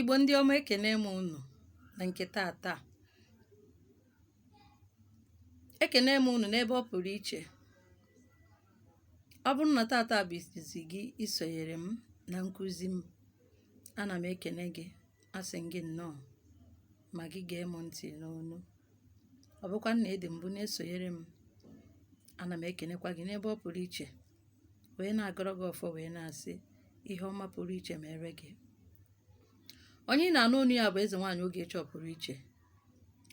Igbo ndị ọma, ekene m unu na nke taa. Ekene m unu n'ebe ọ pụrụ iche. Ọ bụrụ na tata bụ izizi gị isonyere m na nkụzi m, ana m ekene gị, asị gị nnọọ ma gị gee m ntị n'onu. Ọ bụkwa na ede mbụ na-esonyere m, ana m ekenekwa gị n'ebe ọ pụrụ iche, wee na-agọrọ gị ọfọ, wee na-asị ihe ọma pụrụ iche mere gị. Onye ị na-anụ onu ya bụ eze nwaanyị oge chọpụrụ iche.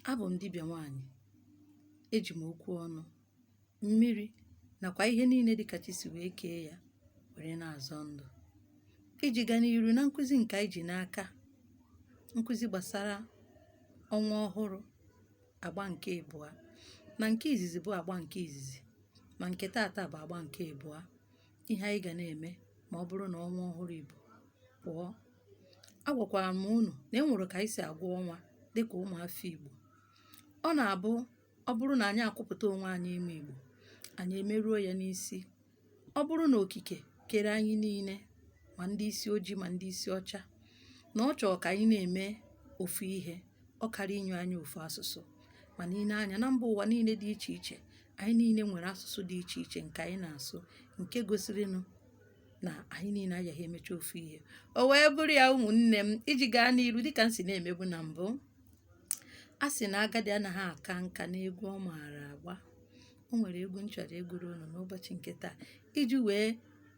Abụ m dibịa nwaanyị, eji m okwu ọnụ, mmiri nakwa ihe niile dịka chi si wee kee ya were na-azọ ndụ, iji gaa n'iru na nkụzi nke anyị ji n'aka, nkụzi gbasara ọnwa ọhụrụ agba nke abụọ. Na nke izizi bụ agba nke izizi, ma nke tata bụ agba nke abụọ. Ihe anyị ga na-eme ma ọ bụrụ na ọnwa ọhụrụ Igbo pụọ. Agwakwara m unu na enwere ka anyị si agwa ọnwa dịka ụmụafọ Igbo. Ọ na-abụ ọ bụrụ na anyị akwụpụta onwe anyị ime Igbo, anyị emeruo ya n'isi. Ọ bụrụ na okike kere anyị niile, ma ndị isi ojii ma ndị isi ọcha, na ọ chọọ ka anyị na-eme ofu ihe, ọ kara inye anyị ofu asụsụ. Ma niile anya na mba ụwa niile dị iche iche, anyị niile nwere asụsụ dị iche iche nke anyị na-asụ, nke gosirinụ na anyị niile agaghị emecha ofu ihe. O wee bụrụ ya, ụmụnne m, iji gaa n'iru dịka m si na-emebu na mbụ. A sị na agadi anaghị aka nka n'egwu ọ maara agba. O nwere egwu m chọrọ egwuru unu n'ụbọchị nke taa, iji wee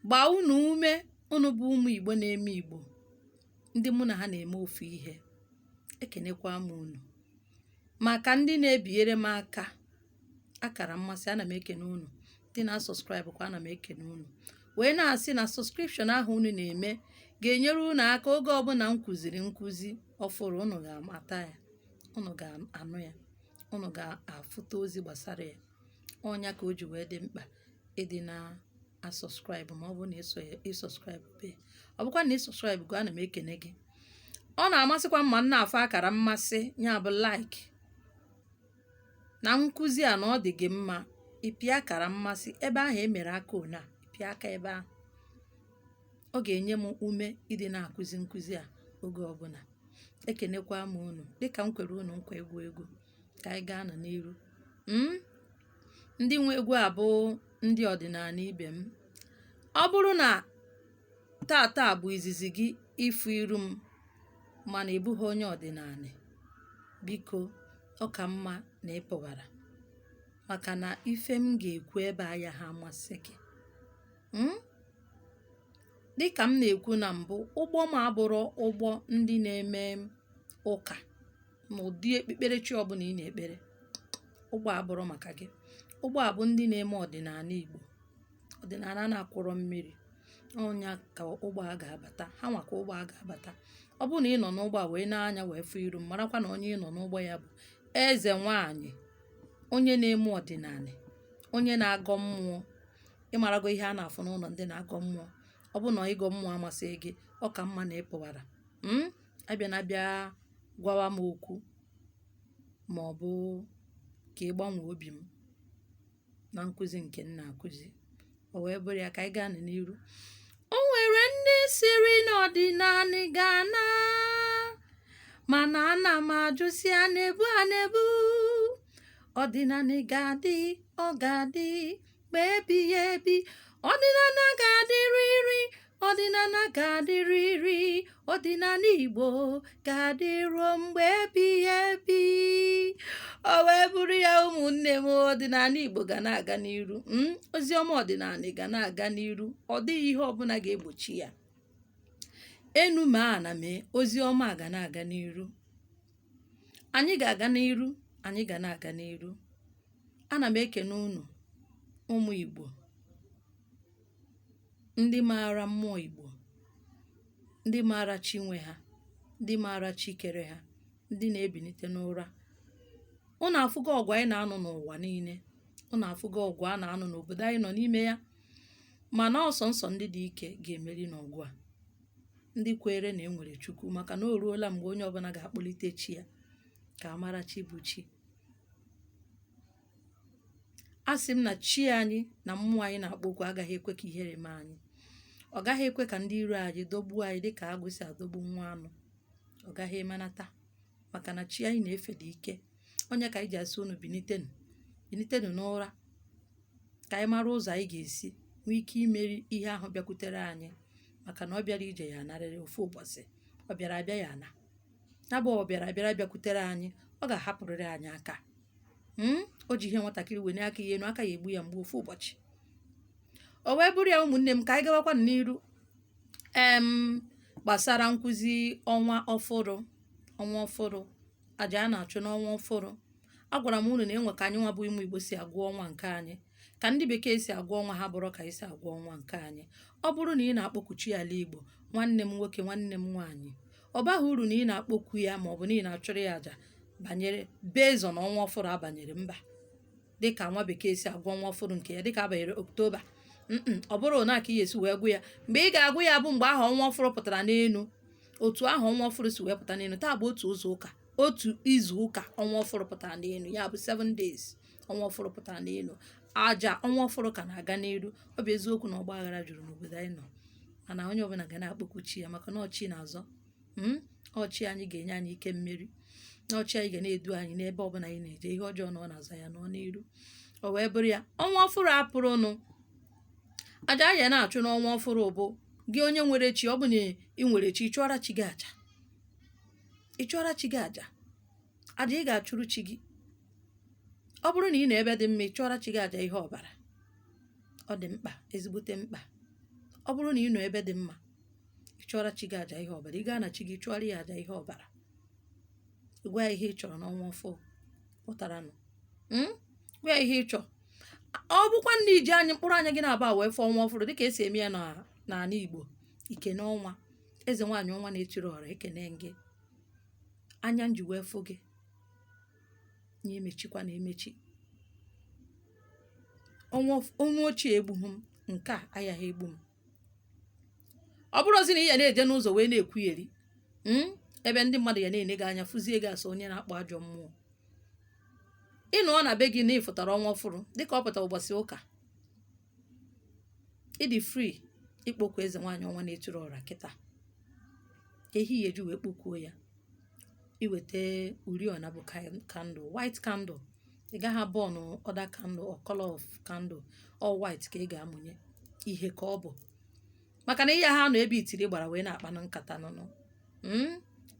gbaa unu ume, unu bụ ụmụ Igbo na-eme Igbo, ndị mụ na ha na-eme ofu ihe. Ekenekwa m unu. Maka ndị na-ebinyere m aka akara mmasị, ana m ekene unu. Ndị na-asọskraịbụ kwa, ana m ekene unu. Wee na-asị na sọskripshọn ahụ unu na-eme ga-enyere unu aka oge ọbụla m kụziri nkụzi ọfụrụ, unu ga-amata ya, unu ga-anụ ya, unu ga-afụta ozi gbasara ya. Ọnya ka o ji wee dị mkpa ịdị na-asọskraịbụ. Ma ọ bụ na ịsọskraịbụ be, ọ bụkwa na ịsọskraịbụ go, ana m ekene gị. Ọ na-amasịkwa mma nna afọ akara mmasị, ya bụ like na nkụzi a, na ọ dị gị mma, ịpịa akara mmasị ebe ahụ emere aka ona, ịpịa aka ebe ahụ. Ọ ga-enye m ume ịdị na-akụzi nkụzi a oge ọbụla. Ekenekwa m unu dịka m kwere unu nkwa egwu ka anyị gaa na n'iru. Ndị nwe egwu a bụ ndị ọdịnala ibe m. Ọ bụrụ na tata bụ izizi gị ịfụ iru m mana ịbụghị onye ọdịnala, biko ọ ka mma na ịpụbara, maka na ife m ga-ekwu ebe anya ha amasị gị. Dịka m na-ekwu na mbụ, ụgbọ m abụrụ ụgbọ ndị na-eme ụka na ụdị ekpekperechi ọbụla ị na-ekpere. Ụgbọ abụrụ maka gị. Ụgbọ a bụ ndị na-eme ọdịnala Igbo, ọdịnala na-akwụrọ mmiri. Ọnya ka ụgbọ a ga-abata, ha nwaka ụgbọ a ga-abata. Ọ bụrụ na ị nọ n'ụgbọ a wee na-anya wee fụ iru, marakwa na onye ị nọ n'ụgbọ ya bụ eze nwaanyị, onye na-eme ọdịnala, onye na-agọ mmụọ. Ịmarago ihe a na-afụ n'ụlọ ndị na-agọ mmụọ. Ọ bụ na ịgọ mmụọ amasịghị gị, ọ ka mma na ịpụwara. Abịa gwawa m okwu, ma ọ bụ ka ị gbanwee obi m na nkụzi nke m na-akụzi. O wee bụrụ ya ka anyị gaa n'iru. O nwere ndị siri n'ọdịnala ga-ana, mana ana m ajụsi a na-ebu ọdịnala ga-adị, ọ ga-adị mgbe ebighị ebi. Ọdịnala ga-adịrịrị, ọdịnala ga-adịrịrị, ọdịnala Igbo ga-adị ruo mgbe ebighị ebi. O wee bụrụ ya, ụmụnne m, ọdịnala Igbo ga na-aga n'iru. Oziọma ọdịnala ga na-aga n'iru. Ọ dịghị ihe ọbụla ga-egbochi ya. Enu ma ana mee, oziọma ga na-aga n'iru. Anyị ga-aga n'iru, anyị ga na-aga n'iru. Ana m ekene unu, ụmụ Igbo, ndị maara mmụọ Igbo, ndị maara chi nwe ha, ndị maara chi kere ha, ndị na-ebilite n'ụra. Unu afụgo ọgụ anyị na-anụ n'ụwa niile. Unu afụgo ọgụ a na-anụ n'obodo anyị nọ n'ime ya. Mana ọsọ nsọ ndị dị ike ga-emeri n'ọgụ a. Ndị kwere na enwere Chukwu, maka na o ruola mgbe onye ọbụla ga-akpọlite chi ya ka amara chi bụ chi. A sị m na chi anyị na mmụọ anyị na-akpọ okwu agaghị ekwe ka ihere mee anyị. Ọ gaghị ekwe ka ndị iro anyị dọgbuo anyị dịka agụ si adọgbu nwa anụ. ọ gaghị emanata, maka na chi anyị na-efe dị ike. Onye ka anyị ji asị unu binitenụ n'ụra ka anyị mara ụzọ anyị ga-esi nwee ike imeri ihe ahụ bịakwutere anyị, maka na ọ bịara ije ya anarịrị ofu ụbọchị, ọ bịara abịa ya ana. N'abụ ọ bịara bịakwutere anyị, ọ ga-ahapụrịrị anyị aka. O ji ihe nwatakịrị wee aka ya enu, aka ya egbu ya mgbe ofu ụbọchị. O wee bụrụ ya ụmụnne m, ka anyị gawakwa n'iru gbasara nkụzi ọnwa ọfụrụ, aja a na-achụ n'ọnwa ọfụrụ. Agwara m unu na enwe ka anyị nwa bụ ụmụ Igbo si agụ ọnwa nke anyị, ka ndị bekee si agụ ọnwa ha bụrụ ka anyị si agụ ọnwa nke anyị. Ọ bụrụ na ị na-akpọkuchi ala Igbo, nwanne m nwoke nwanne m nwaanyị, ọ baghị uru na ị na-akpọku ya maọbụ na ị na-achụrụ ya aja banyere bezọ na ọnwa ọfụrụ abanyere mba, dịka nwa bekee si agụ ọnwa ọfụrụ nke ya dịka abanyere Oktoba. Ọ bụrụ na aka ị esi wee gụ ya, mgbe ị ga-agụ ya bụ mgbe ahụ ọnwa ọfụrụ pụtara n'elu. Otu ahụ ọnwa ọfụrụ si wee pụta n'elu, taa bụ otu izu ụka ọnwa ọfụrụ pụtara n'elu, ya bụ 7 days ọnwa ọfụrụ pụtara n'elu. Aja ọnwa ọfụrụ ka na-aga n'elu. Ọ bụ eziokwu na ọgba aghara juru n'obodo anyị nọ, mana onye ọbụla ga na-akpọkuchi ya, maka na ọchị na-azọ. Ọchị anyị ga-enye anyị ike mmeri, na ọchị anyị ga na-edu anyị n'ebe ọbụla anyị na-eje. Ihe ọjọọ na ọ na-aza ya nọ n'iru. O wee bụrụ ya ọnwa ọfụrụ apụrụnụ. Aja anyị na-achụ n'ọnwa ọfụrụ bụ gị onye nwere chi. Ọ bụ na ị nwere chi, ịchụọra chi gị aja. Aja ị ga-achụrụ chi gị. Ọ bụrụ na ị nọ ebe dị mma, ịchụọra chi gị aja ihe ọbara. Ọ dị mkpa, ezigbote mkpa. Ọ bụrụ na ị nọ ebe dị mma, ịchụọra chi gị aja ihe ọbara. Ị gaa na chi gị chụọrọ ya aja ihe ọbara. Gwa ya ihe ị chọrọ n'ọnwa ọfụrụ pụtara nụ. Gwa ya ihe ị chọrọ. Ọ bụkwa ndị iji anyị mkpụrụ anya gị na-aba wee fụọ ọnwa ọfụrụ dịka esi eme ya n'ala Igbo. Ikene ọnwa, eze nwaanyị ọnwa na-etiri ọra, ekene gị. Anya nji wee fụ gị, nye emechikwa na emechi. Ọnwa ochie egbughị m, nke a ayaghị egbu m. Ọ bụrụzi na ị ya na-eje n'ụzọ wee na-ekwugheri ebe ndị mmadụ ya na-ene gị anya, fụzie gị asọ onye na-akpọ ajọ mmụọ. Ị nọ na be gị na ịfụtara ọnwa ọfụrụ dịka ọ pụtara ụbọchị ụka, ịdị free ikpokwu eze nwaanyị ọnwa na-etiri ọra kịta. Ehihie ji wee kpokuo ya, iweta oriọna bụ candle, white candle. Ị gaghị bọọnụ other candle or color of candle, all white ka ị ga-amụnye. Ihe ka ọ bụ, maka na ihe ha nọ ebe itiri gbara wee na-akpanụ nkata nụnụ.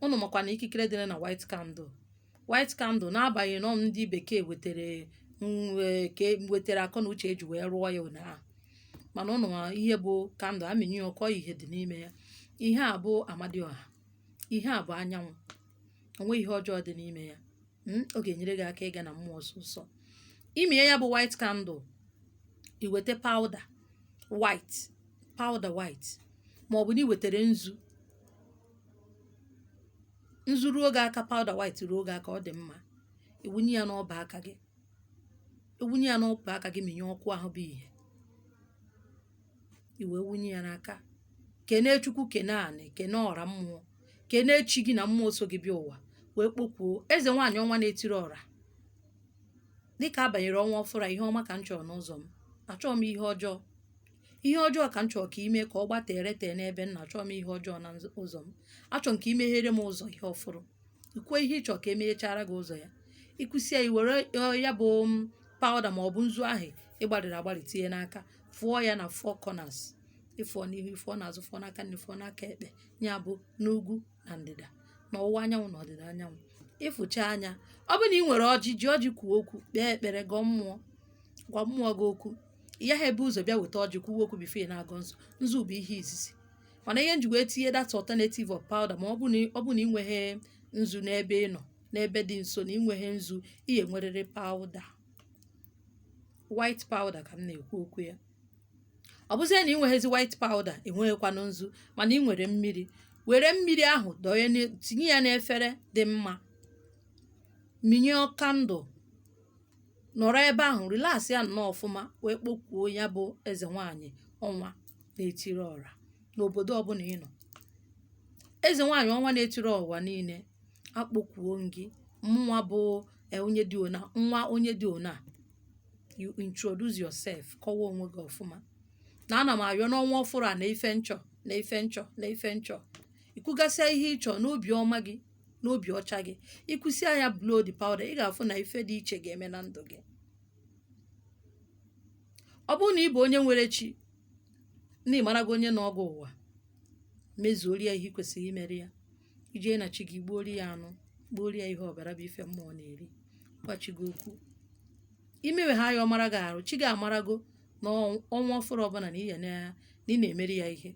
Unu makwa na ikikere dị na white candle na-abanye nọ ndị bekee wetara akọ na uche eji wee rụọ ya ụnyaahụ. Mana ụnụ ihe bụ kandụl amịnye ọkọ ihe dị n'ime ya. Ihe a bụ amadioha, ihe a bụ anyanwụ. Onwe ihe ọjọọ dị n'ime ya. Ọ ga-enyere gị aka ịga na mmụọ ọsụsọ. Imie ya bụ white candle, iweta powder white, maọbụ na iwetere nzu ruo gị aka. Powder white ruo gị aka, ọ dị mma. Iwunye ya n'ọba aka gị, minye ọkụ ahụ bụ ihe. Iwe wunye ya n'aka, kene Chukwu, kene anị, kene ọra mmụọ, kene chi gị na mmụọ so gị bịa ụwa, wee kpokwuo eze nwaanyị ọnwa na-etiri ọra. Dịka abanyere ọnwa ọfụrụ, ihe ọma ka m chọrọ n'ụzọ m. Achọghị m ihe ọjọọ. Ihe ọjọọ ka m chọrọ ka ime ka ọ gbatere n'ebe m na-achọ m ihe ọjọọ na ụzọ m. Achọrọ m ka imeghere m ụzọ ihe ọfụrụ. Ikwe ihe ị chọrọ ka emeghechara gị ụzọ ya. Ịkwụsị ya, iwere ya bụ powder ma ọ bụ nzu ahụ ịgbalịrị tinye n'aka, fụọ ya na 4 corners. Ịfụọ n'ihu, ịfụọ n'azụ, fụọ n'aka nri, fụọ n'aka ekpe. Ya bụ n'ugwu na ndịda, na ọwụwa anyanwụ na ọdịda anyanwụ. Ịfụcha anya, ọ bụ na ị nwere ọjị, ji ọjị kwuo okwu, kpee ekpere, gwa mmụọ gị okwu. Ya ha ebe ụzọ bịa weta ọjị kwuo okwu bifo na-agọ nzu bụ ihe izizi. Mana ihe nji wee tinye that alternative of powder, ma ọ bụ na ị nweghị nzu n'ebe ị nọ, n'ebe dị nso, na ị nweghị nzu, ihe nwerere powder, white powder ka m na-ekwu okwu ya. Ọ bụzie na ị nweghịzi white powder, enweghịkwanụ nzu, mana ị nwere mmiri, were mmiri ahụ tinye ya n'efere dị mma, minye kandụl, nọrọ ebe ahụ, relax ya nnọọ ọfụma, wee kpokwuo ya bụ eze nwaanyị ọnwa na-etiri ọra n'obodo ọbụla ị nọ. Eze nwaanyị ọnwa na-etiri ọwa niile, akpọkwuo gị. Mụnwa bụ onye dị ona, nwa onye dị ona. You introduce yourself, kọwa onwe gị ọfụma. Na ana m arịọ n'ọnwa ọfụrụ a na ife nchọ. ikwugasịa ihe ị chọrọ n'obi ọma gị n'obi ọcha gị, ịkwụsịa ya blow the powder, ị ga-afụ na ife dị iche ga-eme na ndụ gị. ọ bụrụ na ị bụ onye nwere chi na ịmarago onye na ọgụ ụwa, mezuori ya ihe ị kwesịrị imere ya. ijee na chi gị gbuori ya anụ, gbuori ya ihe ọbara bụ ife mmụọ na-eri, gwachigo okwu, imewe ha ya ọmara gị arụ, chi gị amarago na ọnwa ọfụrụ ọbụla na ị na-emeri ya ihe.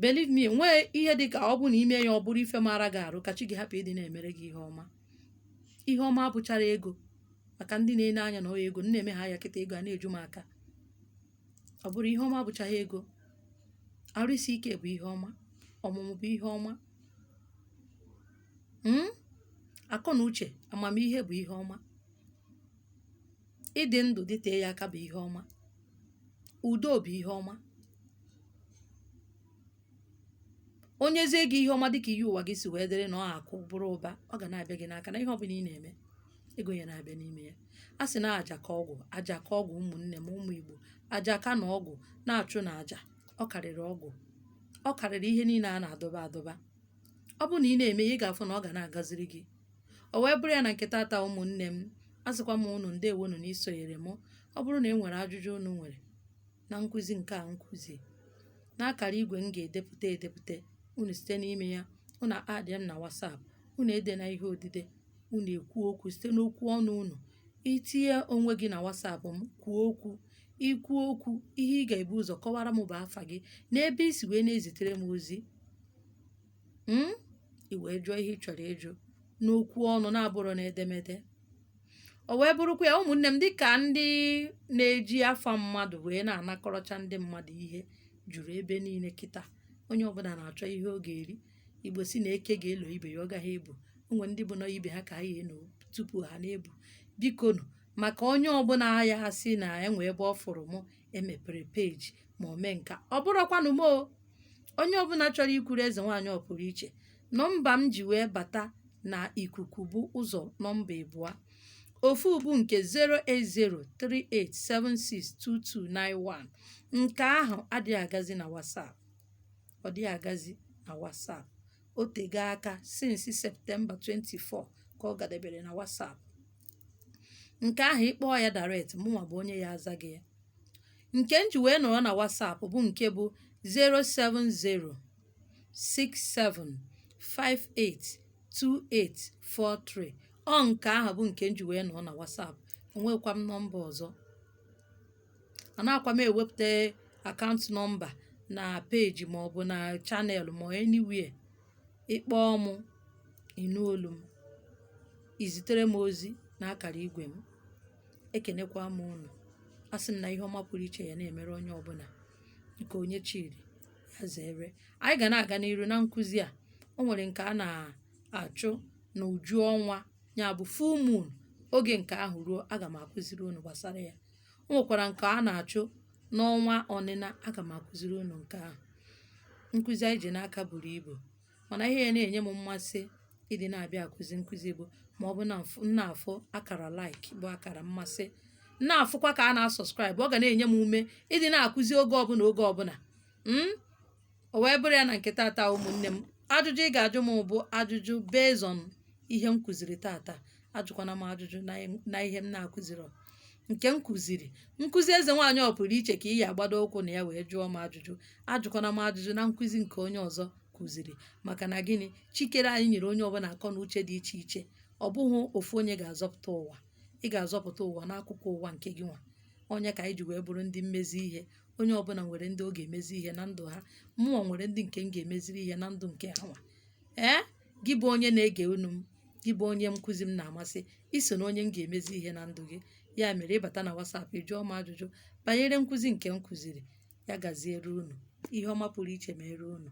believe me, nwee ihe dị ka ọ bụ na ime ya ọ bụrụ ife mara gị arụ ka chi gị hapụ ịdị na-emere gị ihe ọma. ihe ọma abụchara ego, maka ndị na-ene anya na ọ ego na-eme ha ya kịta ego a na-eju m aka. ọ bụrụ ihe ọma abụchaghị ego. arụ isi ike bụ ihe ọma, ọmụmụ bụ ihe ọma, akọ na uche amamihe bụ ihe ọma, ịdị ndụ dịtee ya aka bụ ihe ọma, udo bụ ihe ọma. onye zie gị ihe ọma dịka ihe ụwa gị si wee dịrị na ọ akụ bụrụ ụba, ọ ga na-abịa gị n'aka na ihe ọbụla ị na-eme ego ya na-abịa n'ime ya. a sị na aja ka ọgwụ ụmụnne m ụmụ Igbo, aja ka na ọgwụ na-achụ na aja ọ karịrị ọgwụ, ọ karịrị ihe niile a na-adọba adọba. ọ bụ na ị na-eme ị ga-afụ na ọ ga na-agaziri gị. o wee bụrụ ya na nke tata ụmụnne m, asịkwa m unu ndewonu na isonyere m. ọ bụrụ na e nwere ajụjụ unu nwere na nkụzi nke a nkụzi n'akara igwe m ga-edepụta unu site n'ime ya, unu adị m na WhatsApp, unu ede na ihe odide, unu ekwu okwu site n'okwu ọnụ unu. itinye onwe gị na WhatsApp m, kwuo okwu, ikwu okwu, ihe ị ga-ebu ụzọ kọwara m bụ afa gị na ebe isi wee na-ezitere m ozi. i wee jụọ ihe ị chọrọ ịjụ n'okwu ọnụ na-abụrụ na edemede. o wee bụrụkwa ya ụmụnne m, dịka ndị na-eji afa mmadụ wee na-anakọrọcha ndị mmadụ ihe juru ebe niile kịta. onye ọbụla na-achọ ihe ọ ga-eri. Igbo si na eke ga-elo ibe ya, ọ gaghị ebu. onwe ndị bụ na ibe ha ka ha eno tupu ha na-ebu. bikonu, maka onye ọbụla ahịa ha si na enwe ebe ọ fụrụ mụ emepere peji ma o mee nka, ọ bụrụkwanụ m onye ọbụla chọrọ ikwuru eze nwaanyị ọ pụrụ iche. nọmba m ji wee bata na ikuku bụ ụzọ nọmba abụọ. ofu bụ nke 08038762291. nke ahụ adịghị agazi na WhatsApp, ọ dịghị agazi na WhatsApp. o tego aka since Septemba 24 ka ọ gadebere na WhatsApp. nke ahụ ịkpọọ ya direct, mụnwa bụ onye ya aza gị ya. nke m ji wee nọrọ na WhatsApp bụ nke bụ 07067582843. ọ nke ahụ bụ nke m ji wee nọrọ na WhatsApp. onwekwa m nọmba ọzọ. anakwa m ewepụta akaụntụ nọmba na peji maọbụ na chanel ma anywhere. ịkpọọ m, ịnụ olu m, izitere m ozi n'akara igwe m. ekenekwa m unu. asị m na ihe ọma pụrụ iche ya na-emere onye ọbụla. nke onye chiri ya zere. anyị ga na-aga n'iru na nkụzi a. o nwere nke a na-achụ na uju ọnwa, ya bụ full moon. oge nke ahụ ruo, aga m akụziri unu gbasara ya. o nwekwara nke a na-achụ n'ọnwa ọnịna, aga m akụziri unu nke ahụ. nkụzi anyị ji n'aka buru ibu, mana ihe ya na-enye m mmasị ịdị na-abịa akụzi nkụzi bụ ma ọ bụ na nna-afụ akara like bụ akara mmasị, na-afụkwa ka a na-asọskraịbụ. ọ ga na-enye m ume ịdị na-akụzi oge ọbụla. o wee bụrụ ya na nke tata ụmụnne m, ajụjụ ị ga-ajụ m bụ ajụjụ based on ihe m kụziri tata. ajụkwana m ajụjụ na ihe m na-akụziri. nke m kụziri nkụzi eze nwaanyị ọ pụrụ iche ka ị ya agbado ụkwụ na ya wee jụọ m ajụjụ. ajụkwana m ajụjụ na nkụzi nke onye ọzọ kụziri. maka na gịnị? chikere anyị nyere onye ọbụla akọ na uche dị iche iche. ọ bụghị ofu onye ga-azọpụta ụwa. ị ga-azọpụta ụwa n'akụkụ ụwa nke gị nwa. onye ka anyị ji wee bụrụ ndị mmezi ihe. onye ọbụla nwere ndị ọ ga-emezi ihe na ndụ ha. mmụọ nwere ndị nke m ga-emeziri ihe na ndụ nke ha nwa. gị bụ onye na-ege unu m, gị bụ onye nkụzi m na-amasị, iso na onye m ga-emezi ihe na ndụ gị. ya mere ịbata na WhatsApp jụọ m ajụjụ banyere nkụzi nke m kụziri. ya gaziere unu. ihe ọma pụrụ iche mere unu.